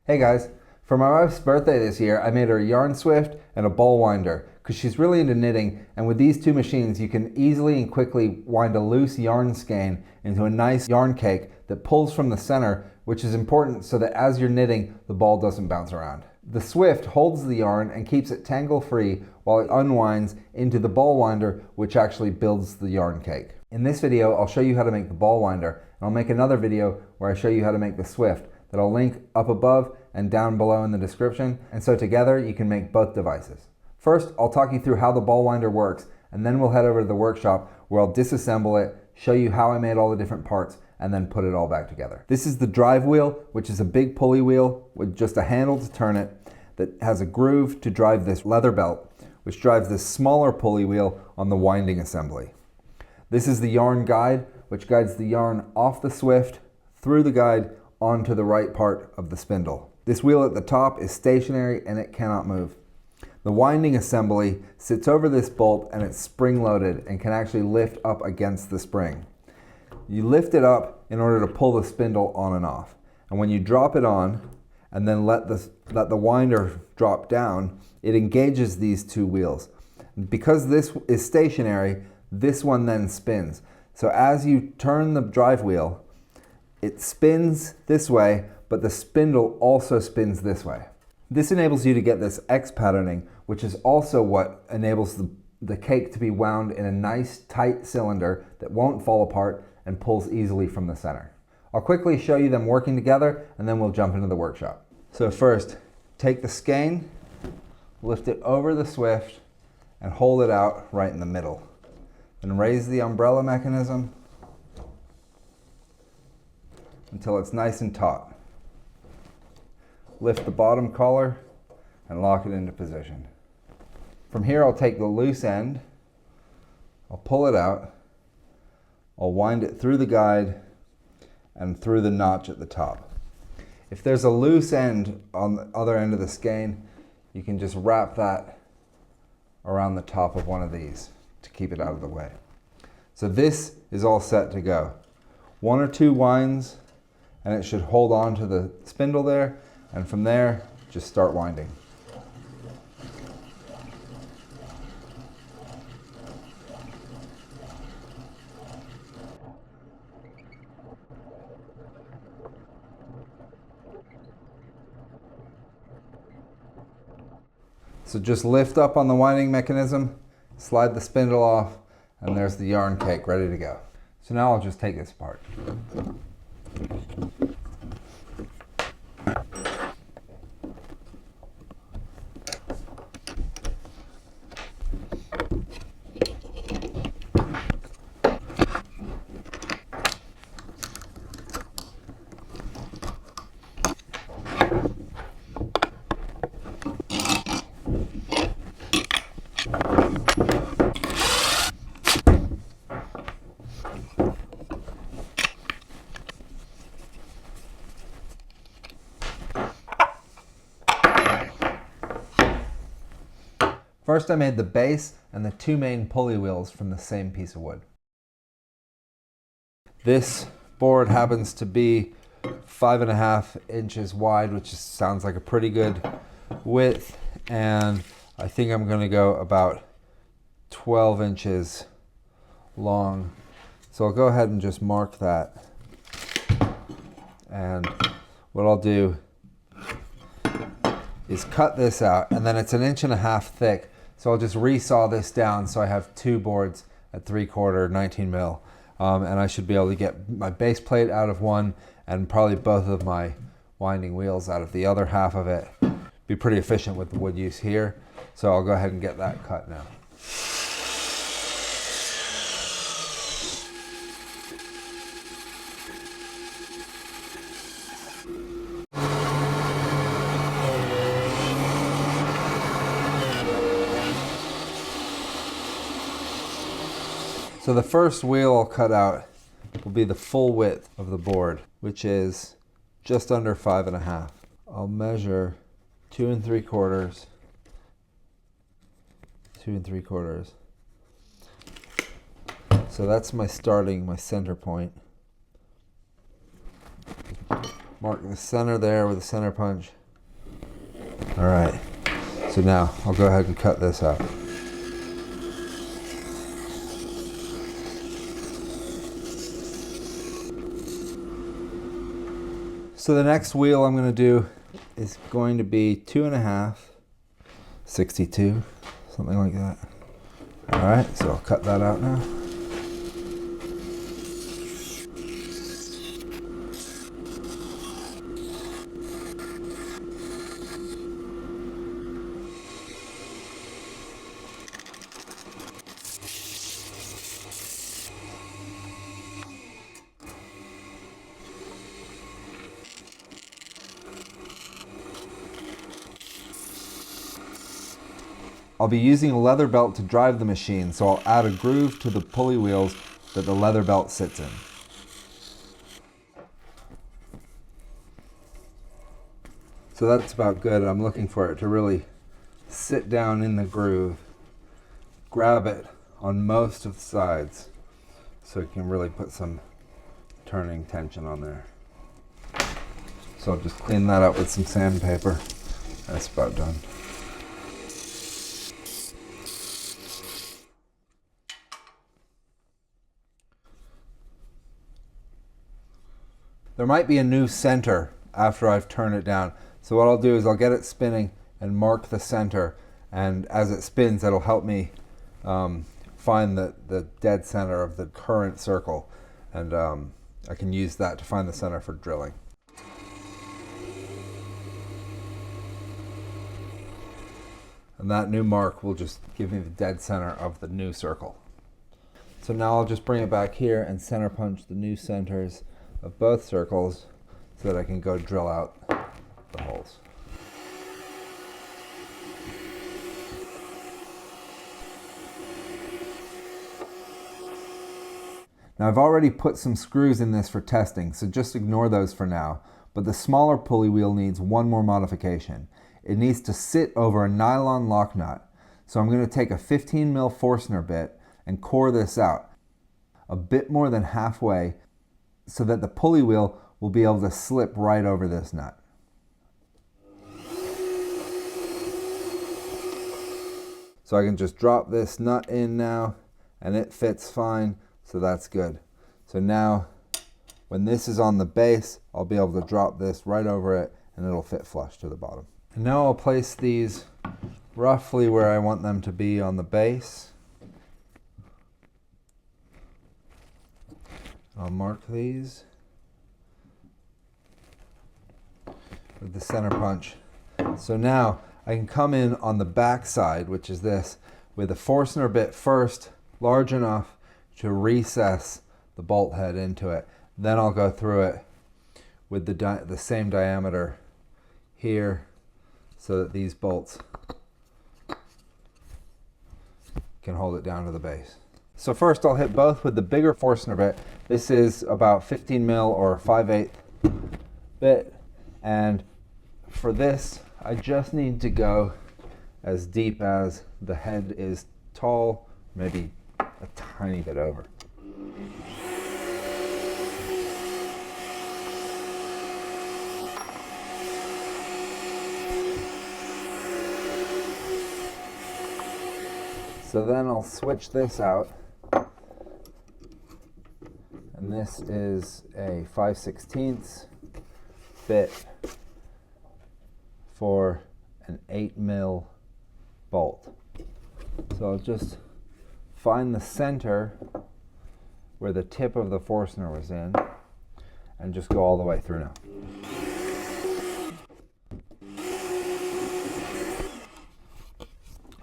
Hey guys, for my wife's birthday this year, I made her a yarn swift and a ball winder because she's really into knitting, and with these two machines you can easily and quickly wind a loose yarn skein into a nice yarn cake that pulls from the center, which is important so that as you're knitting, the ball doesn't bounce around. The swift holds the yarn and keeps it tangle free while it unwinds into the ball winder, which actually builds the yarn cake. In this video, I'll show you how to make the ball winder, and I'll make another video where I show you how to make the swift that I'll link up above and down below in the description, and so together you can make both devices. First, I'll talk you through how the ball winder works, and then we'll head over to the workshop where I'll disassemble it, show you how I made all the different parts, and then put it all back together. This is the drive wheel, which is a big pulley wheel with just a handle to turn it that has a groove to drive this leather belt, which drives this smaller pulley wheel on the winding assembly. This is the yarn guide, which guides the yarn off the swift, through the guide, onto the right part of the spindle. This wheel at the top is stationary and it cannot move. The winding assembly sits over this bolt and it's spring loaded and can actually lift up against the spring. You lift it up in order to pull the spindle on and off. And when you drop it on and then let the winder drop down, it engages these two wheels. Because this is stationary, this one then spins. So as you turn the drive wheel, it spins this way, but the spindle also spins this way. This enables you to get this X patterning, which is also what enables the cake to be wound in a nice tight cylinder that won't fall apart and pulls easily from the center. I'll quickly show you them working together and then we'll jump into the workshop. So first, take the skein, lift it over the swift, and hold it out right in the middle. Then raise the umbrella mechanism until it's nice and taut. Lift the bottom collar and lock it into position. From here I'll take the loose end, I'll pull it out, I'll wind it through the guide and through the notch at the top. If there's a loose end on the other end of the skein, you can just wrap that around the top of one of these to keep it out of the way. So this is all set to go. One or two winds and it should hold on to the spindle there, and from there, just start winding. So just lift up on the winding mechanism, slide the spindle off, and there's the yarn cake ready to go. So now I'll just take this apart. First I made the base and the two main pulley wheels from the same piece of wood. This board happens to be 5.5 inches wide, which sounds like a pretty good width, and I think I'm going to go about 12 inches long. So I'll go ahead and just mark that, and what I'll do is cut this out, and then it's 1.5 inches thick. So I'll just resaw this down so I have two boards at 3/4 19 mil. And I should be able to get my base plate out of one and probably both of my winding wheels out of the other half of it. Be pretty efficient with the wood use here. So I'll go ahead and get that cut now. So the first wheel I'll cut out will be the full width of the board, which is just under 5.5. I'll measure 2 3/4, 2 3/4. So that's my center point. Mark the center there with a center punch. All right, so now I'll go ahead and cut this out. So the next wheel I'm going to do is going to be 2.5, 62, something like that. All right, so I'll cut that out now. I'll be using a leather belt to drive the machine, so I'll add a groove to the pulley wheels that the leather belt sits in. So that's about good. I'm looking for it to really sit down in the groove, grab it on most of the sides, so it can really put some turning tension on there. So I'll just clean that up with some sandpaper. That's about done. There might be a new center after I've turned it down. So what I'll do is I'll get it spinning and mark the center, and as it spins that'll help me find the dead center of the current circle, and I can use that to find the center for drilling. And that new mark will just give me the dead center of the new circle. So now I'll just bring it back here and center punch the new centers of both circles so that I can go drill out the holes. Now I've already put some screws in this for testing, so just ignore those for now, but the smaller pulley wheel needs one more modification. It needs to sit over a nylon lock nut. So I'm going to take a 15 mil Forstner bit and core this out a bit more than halfway so that the pulley wheel will be able to slip right over this nut. So I can just drop this nut in now and it fits fine, so that's good. So now when this is on the base, I'll be able to drop this right over it and it'll fit flush to the bottom. And now I'll place these roughly where I want them to be on the base. I'll mark these with the center punch. So now I can come in on the back side, which is this, with a Forstner bit first, large enough to recess the bolt head into it. Then I'll go through it with the same diameter here so that these bolts can hold it down to the base. So first I'll hit both with the bigger Forstner bit. This is about 15 mil or 5/8 bit. And for this, I just need to go as deep as the head is tall, maybe a tiny bit over. So then I'll switch this out. And this is a 5/16 bit for an 8 mil bolt. So I'll just find the center where the tip of the Forstner was in and just go all the way through now.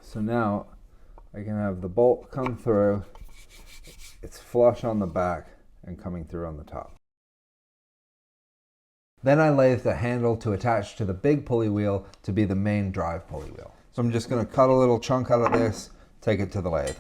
So now I can have the bolt come through, it's flush on the back and coming through on the top. Then I lathe the handle to attach to the big pulley wheel to be the main drive pulley wheel. So I'm just going to cut a little chunk out of this, take it to the lathe.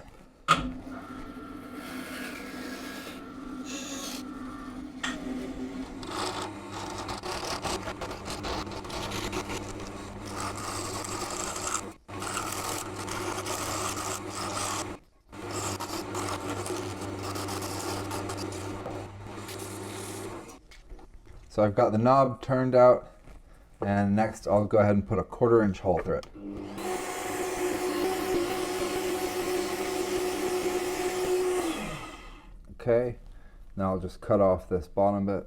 So I've got the knob turned out, and next I'll go ahead and put a 1/4 inch hole through it. Okay, now I'll just cut off this bottom bit.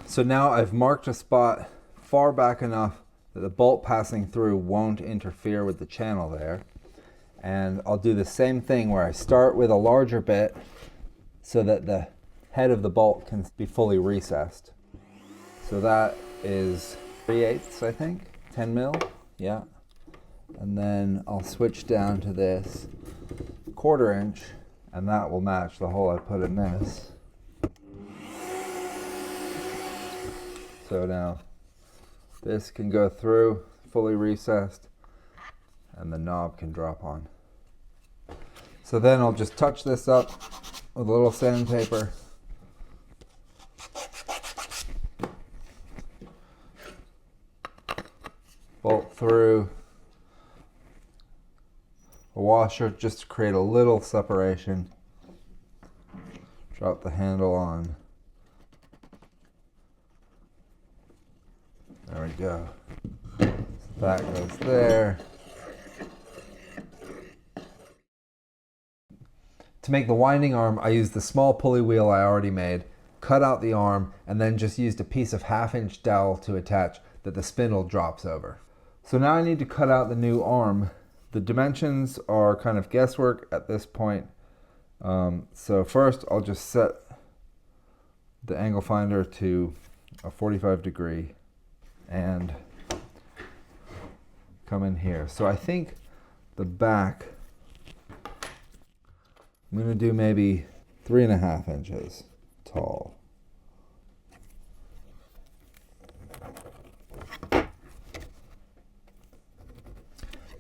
So now I've marked a spot far back enough that the bolt passing through won't interfere with the channel there. And I'll do the same thing where I start with a larger bit so that the head of the bolt can be fully recessed. So that is 3/8, I think, 10 mil, yeah. And then I'll switch down to this 1/4 inch, and that will match the hole I put in this. So now this can go through, fully recessed, and the knob can drop on. So then I'll just touch this up with a little sandpaper. Bolt through a washer just to create a little separation. Drop the handle on. There we go. So that goes there. To make the winding arm, I used the small pulley wheel I already made, cut out the arm, and then just used a piece of 1/2 inch dowel to attach that the spindle drops over. So now I need to cut out the new arm. The dimensions are kind of guesswork at this point. So first I'll just set the angle finder to a 45 degree and come in here. So I think the back, I'm going to do maybe 3.5 inches tall.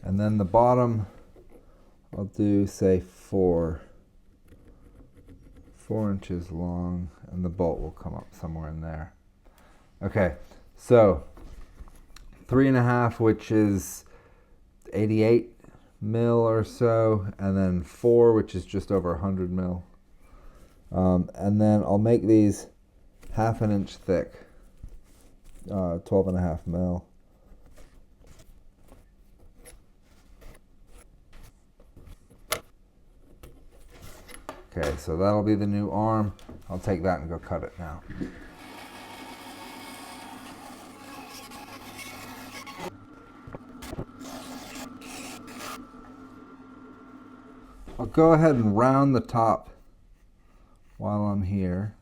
And then the bottom, I'll do say 4 inches long, and the bolt will come up somewhere in there. Okay, so 3.5, which is 88 mil or so, and then 4, which is just over 100 mil. And then I'll make these 1/2 inch thick, 12.5 mil. Okay, so that'll be the new arm. I'll take that and go cut it now. I'll go ahead and round the top while I'm here.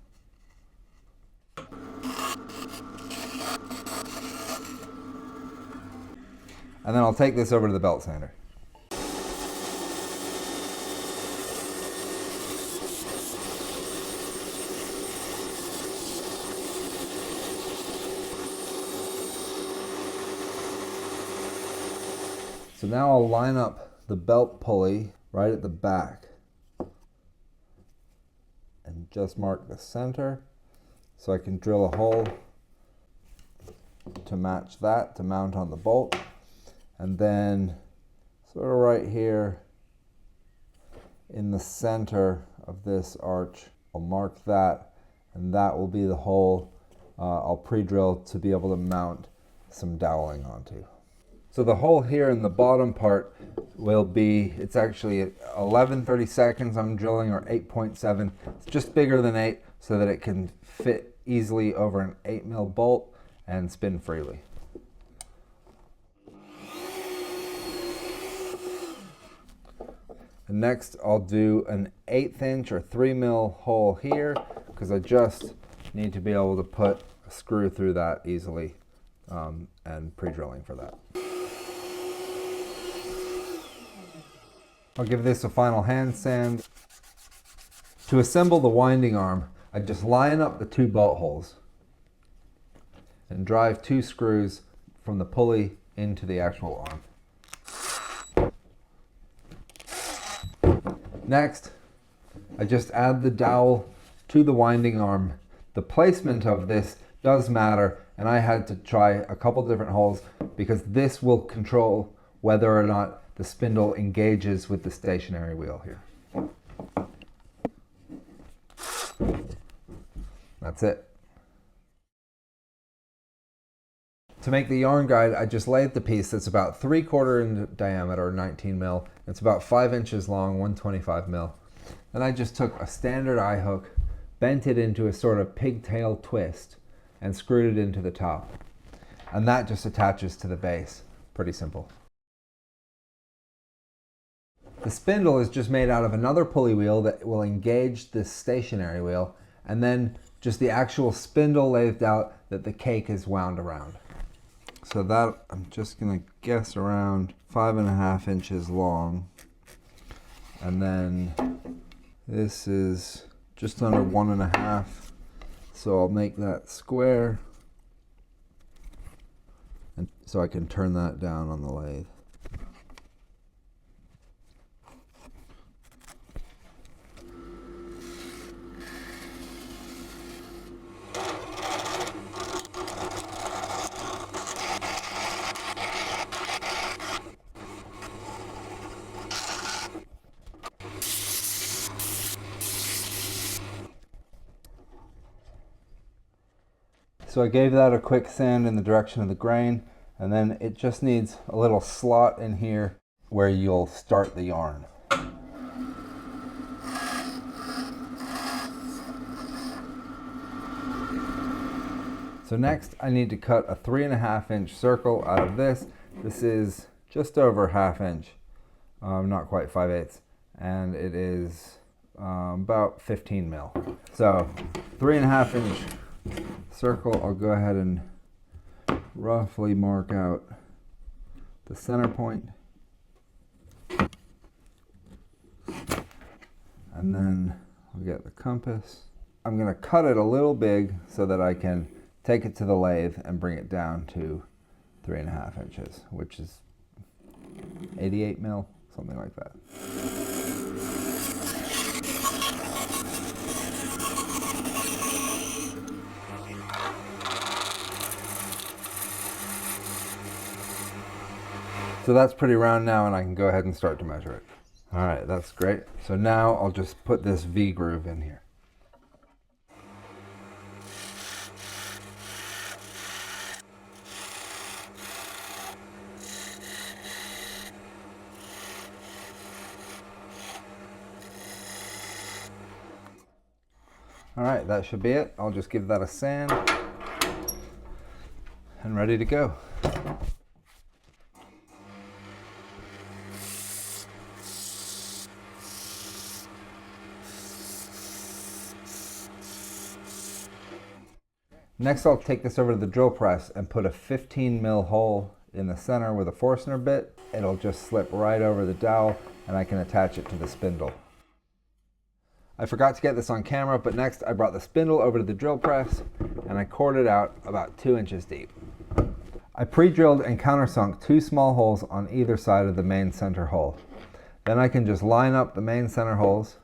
And then I'll take this over to the belt sander. So now I'll line up the belt pulley right at the back and just mark the center so I can drill a hole to match that to mount on the bolt. And then sort of right here in the center of this arch, I'll mark that, and that will be the hole I'll pre-drill to be able to mount some doweling onto. So the hole here in the bottom part will be, it's actually at 11/32 I'm drilling, or 8.7. It's just bigger than 8 so that it can fit easily over an 8 mil bolt and spin freely. And next I'll do an 1/8 inch or 3 mil hole here, because I just need to be able to put a screw through that easily, and pre-drilling for that. I'll give this a final hand sand. To assemble the winding arm, I just line up the 2 bolt holes and drive 2 screws from the pulley into the actual arm. Next, I just add the dowel to the winding arm. The placement of this does matter, and I had to try a couple different holes because this will control whether or not the spindle engages with the stationary wheel here. That's it. To make the yarn guide, I just laid the piece that's about 3/4 in diameter, or 19 mil. It's about 5 inches long, 125 mil. Then I just took a standard eye hook, bent it into a sort of pigtail twist, and screwed it into the top. And that just attaches to the base. Pretty simple. The spindle is just made out of another pulley wheel that will engage this stationary wheel, and then just the actual spindle lathed out that the cake is wound around. So that, I'm just gonna guess around 5.5 inches long. And then this is just under 1.5. So I'll make that square. And so I can turn that down on the lathe. So I gave that a quick sand in the direction of the grain, and then it just needs a little slot in here where you'll start the yarn. So next I need to cut a 3.5 inch circle out of this. This is just over 1/2 inch, not quite 5/8, and it is about 15 mil. So 3.5 inch circle. I'll go ahead and roughly mark out the center point, and then I'll get the compass. I'm going to cut it a little big so that I can take it to the lathe and bring it down to 3.5 inches, which is 88 mil, something like that. So that's pretty round now, and I can go ahead and start to measure it. All right, that's great. So now I'll just put this V groove in here. All right, that should be it. I'll just give that a sand and ready to go. Next, I'll take this over to the drill press and put a 15 mil hole in the center with a Forstner bit. It'll just slip right over the dowel, and I can attach it to the spindle. I forgot to get this on camera, but next I brought the spindle over to the drill press and I cored it out about 2 inches deep. I pre-drilled and countersunk 2 small holes on either side of the main center hole. Then I can just line up the main center holes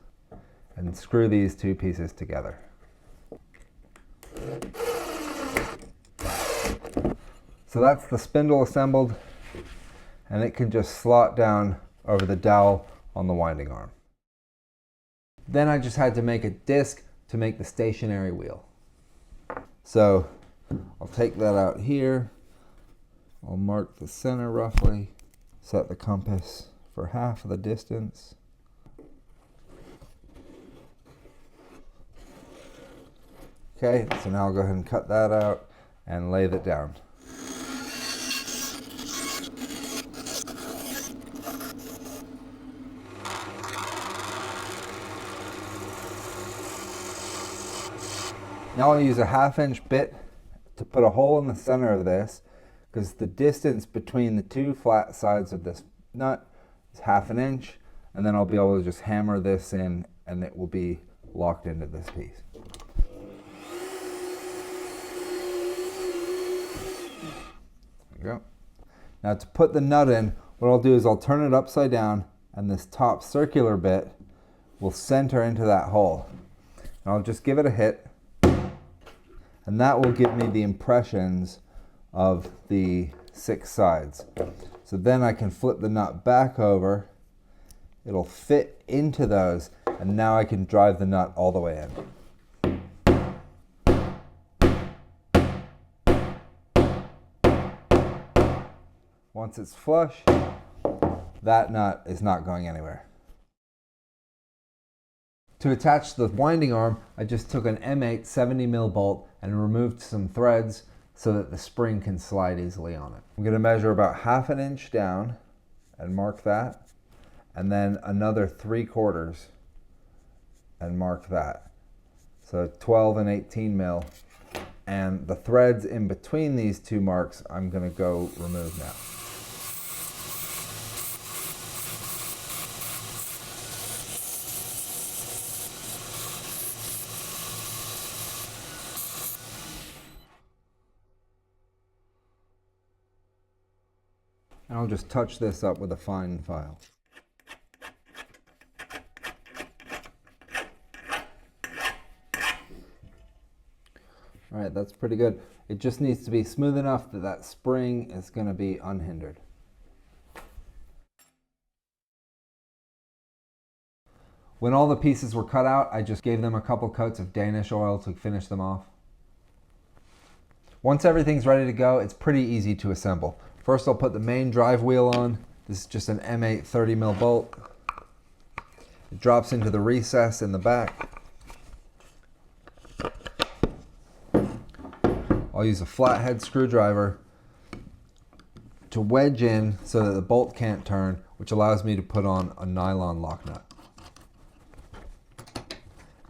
and screw these 2 pieces together. So that's the spindle assembled, and it can just slot down over the dowel on the winding arm. Then I just had to make a disc to make the stationary wheel. So I'll take that out here. I'll mark the center roughly, set the compass for half of the distance. Okay, so now I'll go ahead and cut that out and lathe it down. Now I'll use a 1/2 inch bit to put a hole in the center of this, because the distance between the 2 flat sides of this nut is 1/2 inch, and then I'll be able to just hammer this in and it will be locked into this piece. There we go. Now to put the nut in, what I'll do is I'll turn it upside down, and this top circular bit will center into that hole. And I'll just give it a hit, and that will give me the impressions of the 6 sides. So then I can flip the nut back over, it'll fit into those, and now I can drive the nut all the way in. Once it's flush, that nut is not going anywhere. To attach the winding arm, I just took an M8 70mm bolt and removed some threads so that the spring can slide easily on it. I'm going to measure about 1/2 inch down and mark that, and then another 3/4 and mark that. So 12 and 18mm, and the threads in between these two marks I'm going to go remove now. And I'll just touch this up with a fine file. All right, that's pretty good. It just needs to be smooth enough that that spring is going to be unhindered. When all the pieces were cut out, I just gave them a couple coats of Danish oil to finish them off. Once everything's ready to go, it's pretty easy to assemble. First, I'll put the main drive wheel on. This is just an M8 30mm bolt. It drops into the recess in the back. I'll use a flathead screwdriver to wedge in so that the bolt can't turn, which allows me to put on a nylon lock nut.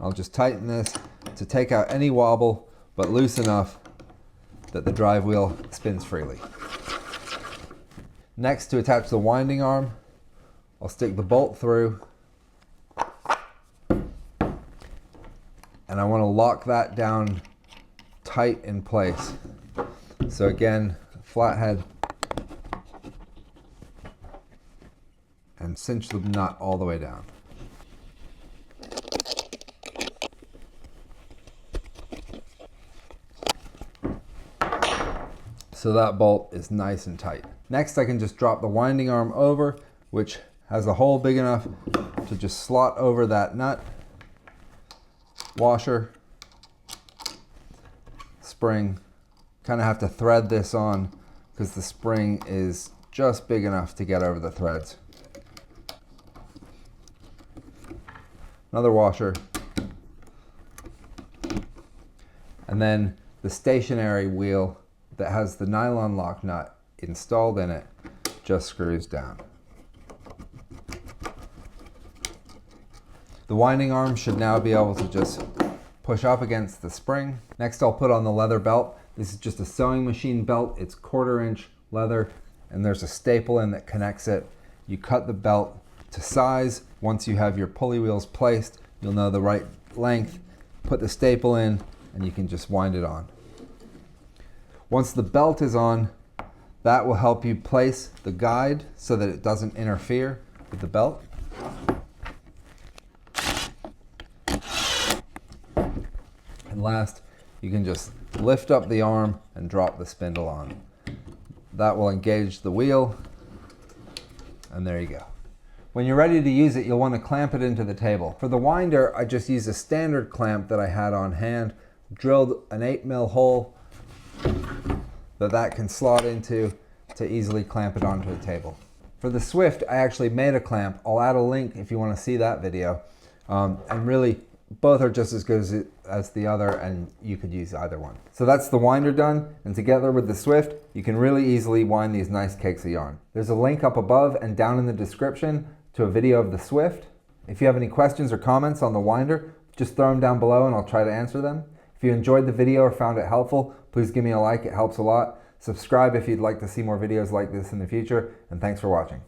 I'll just tighten this to take out any wobble, but loose enough that the drive wheel spins freely. Next, to attach the winding arm, I'll stick the bolt through, and I want to lock that down tight in place. So again, flathead, and cinch the nut all the way down. So that bolt is nice and tight. Next, I can just drop the winding arm over, which has a hole big enough to just slot over that nut, washer, spring. Kind of have to thread this on because the spring is just big enough to get over the threads. Another washer. And then the stationary wheel that has the nylon lock nut installed in it just screws down. The winding arm should now be able to just push up against the spring. Next, I'll put on the leather belt. This is just a sewing machine belt. It's 1/4 inch leather, and there's a staple in that connects it. You cut the belt to size. Once you have your pulley wheels placed, you'll know the right length. Put the staple in, and you can just wind it on. Once the belt is on, that will help you place the guide so that it doesn't interfere with the belt. And last, you can just lift up the arm and drop the spindle on. That will engage the wheel, and there you go. When you're ready to use it, you'll want to clamp it into the table. For the winder, I just used a standard clamp that I had on hand, drilled an 8mm hole that can slot into to easily clamp it onto the table. For the Swift, I actually made a clamp. I'll add a link if you want to see that video. And really, both are just as good as the other, and you could use either one. So that's the winder done, and together with the Swift, you can really easily wind these nice cakes of yarn. There's a link up above and down in the description to a video of the Swift. If you have any questions or comments on the winder, just throw them down below and I'll try to answer them. If you enjoyed the video or found it helpful, please give me a like, it helps a lot. Subscribe if you'd like to see more videos like this in the future, and thanks for watching.